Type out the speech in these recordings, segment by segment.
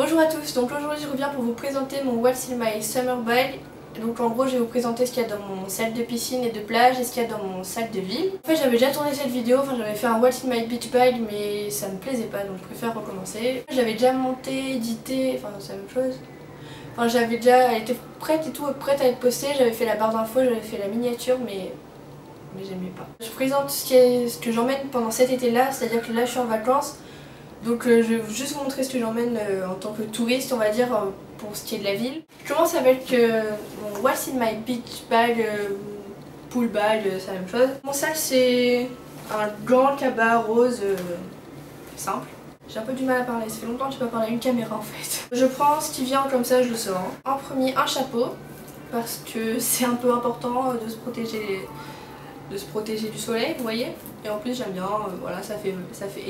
Bonjour à tous, donc aujourd'hui je reviens pour vous présenter mon What's in my summer bag. Donc en gros je vais vous présenter ce qu'il y a dans mon sac de piscine et de plage et ce qu'il y a dans mon sac de ville. En fait j'avais déjà tourné cette vidéo, j'avais fait un What's in my beach bag mais ça me plaisait pas donc je préfère recommencer. J'avais déjà monté, édité, c'est la même chose. J'avais déjà été prête et tout, prête à être postée, j'avais fait la barre d'infos, j'avais fait la miniature mais j'aimais pas. Je présente ce que j'emmène pendant cet été là, c'est-à-dire que là je suis en vacances. Donc je vais juste vous montrer ce que j'emmène en tant que touriste, on va dire, pour ce qui est de la ville. Je commence avec mon What's in my beach bag, pool bag, c'est la même chose. Mon sac c'est un grand cabas rose simple. J'ai un peu du mal à parler, ça fait longtemps que je n'ai pas parlé à une caméra en fait. Je prends ce qui vient comme ça, je le sors. En premier, un chapeau, parce que c'est un peu important de se protéger du soleil, vous voyez. Et en plus j'aime bien, voilà, ça fait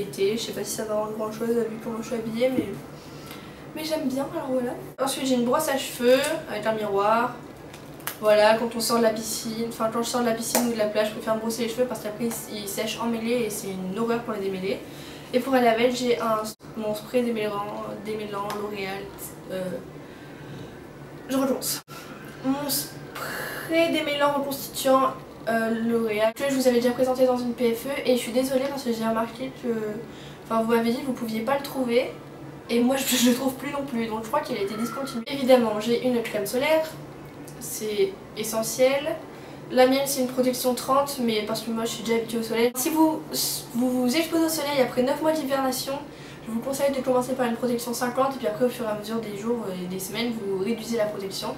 été. Je sais pas si ça va rendre grand chose vu comment je suis habillée, mais j'aime bien, alors voilà. Ensuite j'ai une brosse à cheveux avec un miroir. Voilà, quand on sort de la piscine, quand je sors de la piscine ou de la plage, je préfère me brosser les cheveux parce qu'après ils sèchent emmêlés et c'est une horreur pour les démêler. Et pour la laver, j'ai mon spray démêlant L'Oréal. Je recommence. Mon spray démêlant reconstituant L'Oréal que je vous avais déjà présenté dans une PFE et je suis désolée parce que j'ai remarqué que vous m'avez dit que vous pouviez pas le trouver et moi je le trouve plus non plus, donc je crois qu'il a été discontinué. Évidemment j'ai une crème solaire, c'est essentiel. La mienne c'est une protection 30 mais parce que moi je suis déjà habituée au soleil. Si vous vous exposez au soleil après 9 mois d'hibernation, je vous conseille de commencer par une protection 50 et puis après au fur et à mesure des jours et des semaines vous réduisez la protection.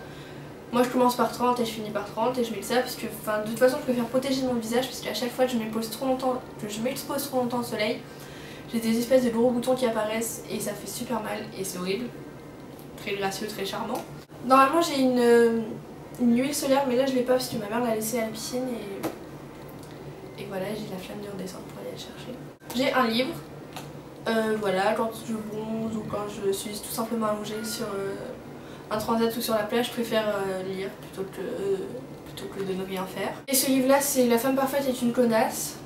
Moi je commence par 30 et je finis par 30 et je mets ça parce que de toute façon je préfère protéger mon visage parce qu'à chaque fois que je m'expose trop longtemps au soleil, j'ai des espèces de gros boutons qui apparaissent et ça fait super mal et c'est horrible. Très gracieux, très charmant. Normalement j'ai une huile solaire mais là je l'ai pas parce que ma mère l'a laissée à la piscine et voilà, j'ai la flemme de redescendre pour aller la chercher. J'ai un livre, voilà, quand je bronze ou quand je suis tout simplement allongée sur un transat ou sur la plage, je préfère lire plutôt que de ne rien faire. Et ce livre là c'est La femme parfaite est une connasse,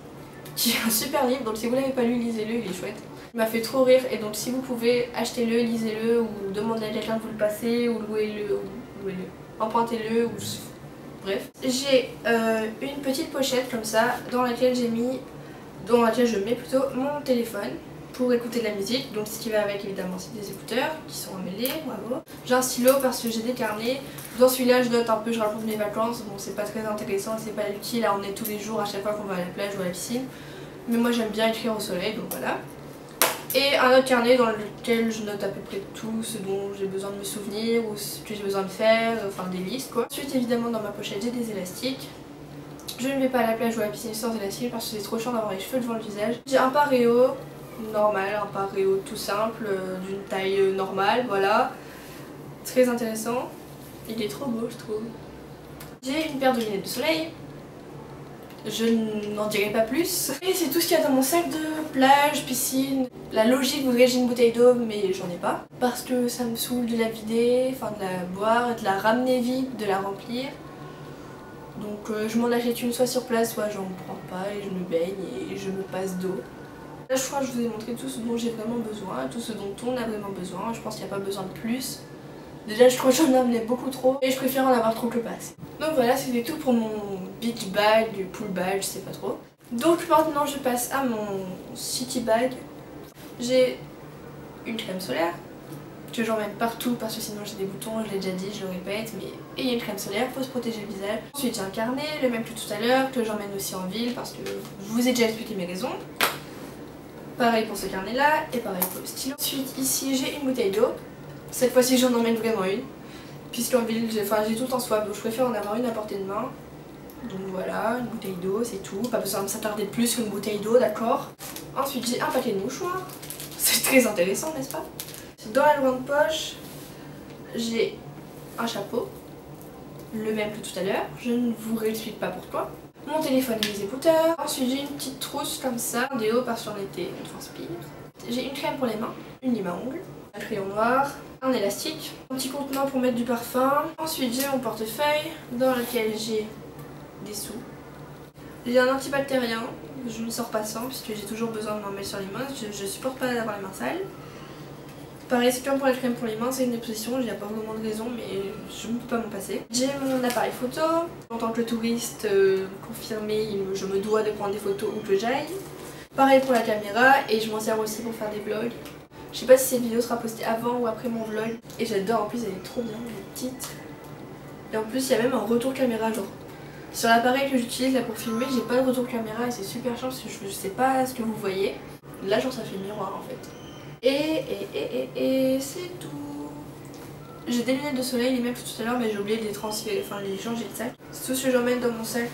qui est un super livre, donc si vous l'avez pas lu, lisez-le, il est chouette. Il m'a fait trop rire et donc si vous pouvez, achetez-le, lisez-le ou demandez à quelqu'un de vous le passer ou louez-le, empruntez-le ou bref. J'ai une petite pochette comme ça dans laquelle je mets plutôt mon téléphone pour écouter de la musique, donc ce qui va avec évidemment c'est des écouteurs qui sont emmêlés, bravo. J'ai un stylo parce que j'ai des carnets, dans celui-là je note un peu, je raconte mes vacances, bon c'est pas très intéressant, c'est pas utile à emmener tous les jours à chaque fois qu'on va à la plage ou à la piscine, mais moi j'aime bien écrire au soleil, donc voilà. Et un autre carnet dans lequel je note à peu près tout ce dont j'ai besoin de me souvenir ou ce que j'ai besoin de faire, des listes quoi. Ensuite évidemment dans ma pochette j'ai des élastiques. Je ne vais pas à la plage ou à la piscine sans élastique parce que c'est trop chiant d'avoir les cheveux devant le visage. J'ai un paréo normal, un paréo tout simple, d'une taille normale, voilà. Très intéressant. Il est trop beau je trouve. J'ai une paire de lunettes de soleil. Je n'en dirai pas plus. Et c'est tout ce qu'il y a dans mon sac de plage, piscine. La logique voudrait que j'ai une bouteille d'eau mais j'en ai pas. Parce que ça me saoule de la vider, de la boire, de la ramener vide, de la remplir. Donc je m'en achète une soit sur place, soit j'en prends pas et je me baigne et je me passe d'eau. Là je crois que je vous ai montré tout ce dont j'ai vraiment besoin, tout ce dont on a vraiment besoin. Je pense qu'il n'y a pas besoin de plus. Déjà je crois que j'en ai amené beaucoup trop et je préfère en avoir trop que pas assez. Donc voilà, c'était tout pour mon beach bag, pool bag, je sais pas trop. Donc maintenant je passe à mon city bag. J'ai une crème solaire que j'emmène partout parce que sinon j'ai des boutons, je l'ai déjà dit, je le répète, mais ayez une crème solaire, faut se protéger le visage. Ensuite j'ai un carnet, le même que tout à l'heure, que j'emmène aussi en ville parce que je vous ai déjà expliqué mes raisons. Pareil pour ce carnet là et pareil pour le stylo. Ensuite ici j'ai une bouteille d'eau. Cette fois-ci j'en emmène vraiment une, puisqu'en ville j'ai tout le temps soif, donc je préfère en avoir une à portée de main. Donc voilà, une bouteille d'eau, c'est tout, pas besoin de s'attarder plus qu'une bouteille d'eau, d'accord. Ensuite j'ai un paquet de mouchoirs, c'est très intéressant n'est-ce pas. Dans la grande poche, j'ai un chapeau, le même que tout à l'heure, je ne vous réexplique pas pourquoi. Mon téléphone et mes écouteurs. Ensuite j'ai une petite trousse comme ça, un déo parce qu'en été on transpire. J'ai une crème pour les mains, une lime à ongles, un crayon noir, un élastique, un petit contenant pour mettre du parfum. Ensuite j'ai mon portefeuille dans lequel j'ai des sous. J'ai un antibactérien, je ne sors pas sans puisque j'ai toujours besoin de m'en mettre sur les mains, je supporte pas d'avoir les mains sales. Pareil, c'est comme pour la crème pour les mains, c'est une exposition, il n'y a pas vraiment de raison, mais je ne peux pas m'en passer. J'ai mon appareil photo. En tant que touriste confirmé, je me dois de prendre des photos où que j'aille. Pareil pour la caméra, et je m'en sers aussi pour faire des vlogs. Je sais pas si cette vidéo sera postée avant ou après mon vlog. Et j'adore, en plus elle est trop bien, elle est petite. Et en plus il y a même un retour caméra, genre. Sur l'appareil que j'utilise là pour filmer, j'ai pas de retour caméra et c'est super chiant parce que je sais pas ce que vous voyez. Là genre ça fait miroir en fait. Et c'est tout. J'ai des lunettes de soleil, les mêmes que tout à l'heure, mais j'ai oublié de les transférer, enfin les changer de sac. C'est tout ce que j'emmène dans mon sac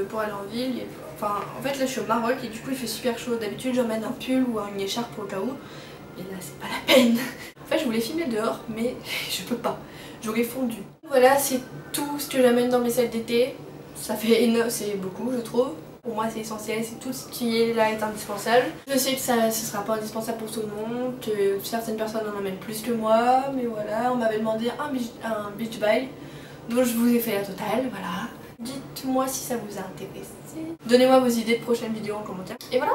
pour aller en ville. Enfin en fait là je suis au Maroc et du coup il fait super chaud. D'habitude j'emmène un pull ou une écharpe au cas où. Et là c'est pas la peine. En fait je voulais filmer dehors mais je peux pas. J'aurais fondu. Voilà, c'est tout ce que j'amène dans mes sacs d'été. Ça fait énorme, c'est beaucoup je trouve. Pour moi c'est essentiel, c'est tout ce qui est là est indispensable. Je sais que ça ce sera pas indispensable pour tout le monde, que certaines personnes en emmènent plus que moi, mais voilà, on m'avait demandé un beach bag, donc je vous ai fait la totale, voilà. Dites-moi si ça vous a intéressé. Donnez-moi vos idées de prochaines vidéos en commentaire. Et voilà.